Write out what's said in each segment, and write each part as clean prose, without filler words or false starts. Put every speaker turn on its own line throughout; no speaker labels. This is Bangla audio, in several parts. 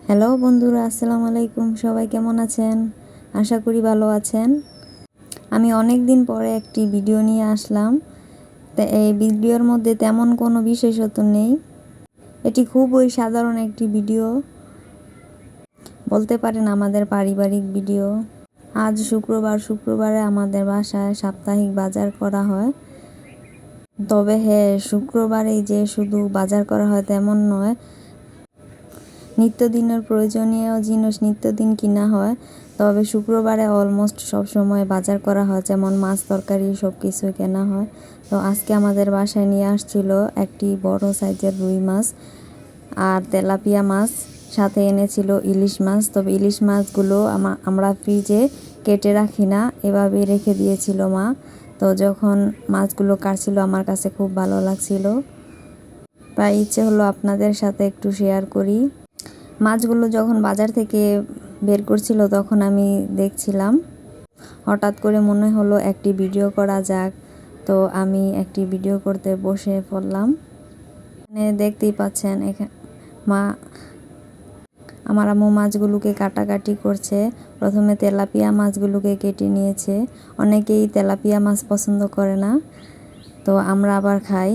হ্যালো বন্ধুরা, আসসালামু আলাইকুম। সবাই কেমন আছেন? আশা করি ভালো আছেন। আমি অনেক দিন পরে একটি ভিডিও নিয়ে আসলাম। এই ভিডিওর মধ্যে তেমন কোনো বিশেষত্ব নেই। এটি খুবই সাধারণ একটি ভিডিও, বলতে পারেন আমাদের পারিবারিক ভিডিও। আজ শুক্রবারে আমাদের বাসায় সাপ্তাহিক বাজার করা হয়। তবে হ্যাঁ, শুক্রবারেই যে শুধু বাজার করা হয় তেমন নয়, নিত্যদিনের প্রয়োজনীয় জিনিস নিত্যদিন কিনা হয়। তবে শুক্রবারে অলমোস্ট সব সময় বাজার করা হয়, যেমন মাছ তরকারি সব কিছু কেনা হয়। তো আজকে আমাদের বাসায় নিয়ে আসছিল একটি বড় সাইজের রুই মাছ আর তেলাপিয়া মাছ, সাথে এনেছিল ইলিশ মাছ। তবে ইলিশ মাছগুলো আমরা ফ্রিজে কেটে রাখি না, এভাবে রেখে দিয়েছিল মা। তো যখন মাছগুলো কাটছিল আমার কাছে খুব ভালো লাগছিল, তাই ইচ্ছে হলো আপনাদের সাথে একটু শেয়ার করি। মাছগুলো যখন বাজার থেকে বের করছিল তখন আমি দেখছিলাম, হঠাৎ করে মনে হলো একটি ভিডিও করা যাক। তো আমি একটি ভিডিও করতে বসে পড়লাম। এখানে দেখতেই পাচ্ছেন, আমার আম্মু মাছগুলোকে কাটাকাটি করছে। প্রথমে তেলাপিয়া মাছগুলোকে কেটে নিয়েছে। অনেকেই তেলাপিয়া মাছ পছন্দ করে না, তো আমরা আবার খাই।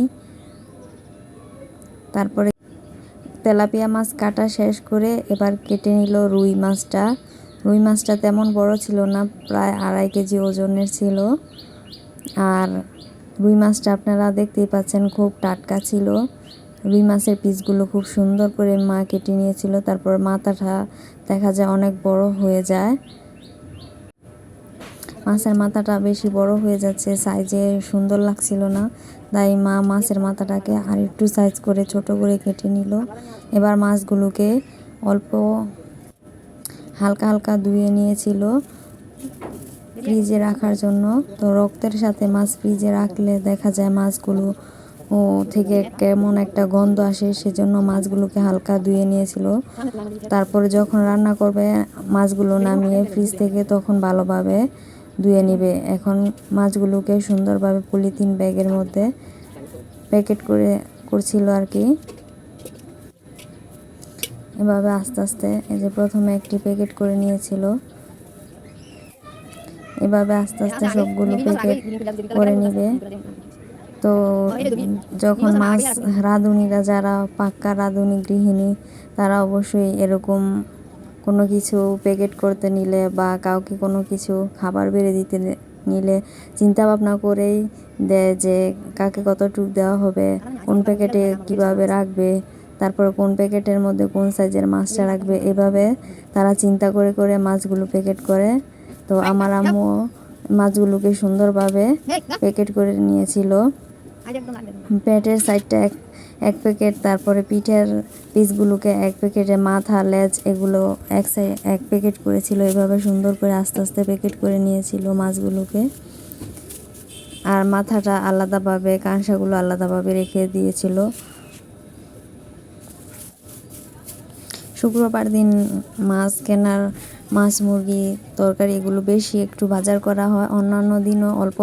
তারপরে তেলাপিয়া মাছ কাটা শেষ করে এবার কেটে নিল রুই মাছটা। রুই মাছটা তেমন বড় ছিল না, প্রায় 2.5 কেজি ওজনের ছিল। আর রুই মাছটা আপনারা দেখতেই পাচ্ছেন খুব টাটকা ছিল। রুই মাছের পিসগুলো খুব সুন্দর করে মা কেটে নিয়েছিল। তারপর মাথাটা দেখা যায় অনেক বড় হয়ে যায়। মাছের মাথাটা বেশি বড় হয়ে যাচ্ছে, সাইজে সুন্দর লাগছিল না, তাই মা মাছের মাথাটাকে আর একটু সাইজ করে ছোট করে কেটে নিল। এবার মাছগুলোকে অল্প হালকা হালকা ধুয়ে নিয়েছিল ফ্রিজে রাখার জন্য। তো রক্তের সাথে মাছ ফ্রিজে রাখলে দেখা যায় মাছগুলো থেকে কেমন একটা গন্ধ আসে, সেজন্য মাছগুলোকে হালকা ধুয়ে নিয়েছিল। তারপরে যখন রান্না করবে মাছগুলো নামিয়ে ফ্রিজ থেকে তখন ভালোভাবে ধুয়ে নেবে। এখন মাছগুলোকে সুন্দরভাবে পলিথিন ব্যাগের মধ্যে প্যাকেট করছিল আর কি। এভাবে আস্তে আস্তে এই যে প্রথমে একটি প্যাকেট করে নিয়েছিল, এভাবে আস্তে আস্তে সবগুলো প্যাকেট করে নেবে। তো যখন মাছ রাঁধুনিরা, যারা পাক্কা রাঁধুনি গৃহিণী, তারা অবশ্যই এরকম কোনো কিছু প্যাকেট করতে নিলে বা কাউকে কোনো কিছু খাবার বেড়ে দিতে নিলে চিন্তা ভাবনা করেই দেয় যে কাকে কতটুকু দেওয়া হবে, কোন প্যাকেটে কিভাবে রাখবে, তারপর কোন প্যাকেটের মধ্যে কোন সাইজের মাছটা রাখবে। এভাবে তারা চিন্তা করে করে মাছগুলো প্যাকেট করে। তো আমার আম্মু মাছগুলোকে সুন্দরভাবে প্যাকেট করে নিয়েছিল। পেটের সাইডটা এক প্যাকেট, তারপরে পিঠের পিসগুলোকে এক প্যাকেটে, মাথা লেজ এগুলো এক প্যাকেট করেছিল। এভাবে সুন্দর করে আস্তে আস্তে প্যাকেট করে নিয়েছিল মাছগুলোকে। আর মাথাটা আলাদাভাবে, কাঁসাগুলো আলাদাভাবে রেখে দিয়েছিল। শুক্রবার দিন মাছ কেনার, মাছ মুরগি তরকারি এগুলো বেশি একটু বাজার করা হয়। অন্যান্য দিনও অল্প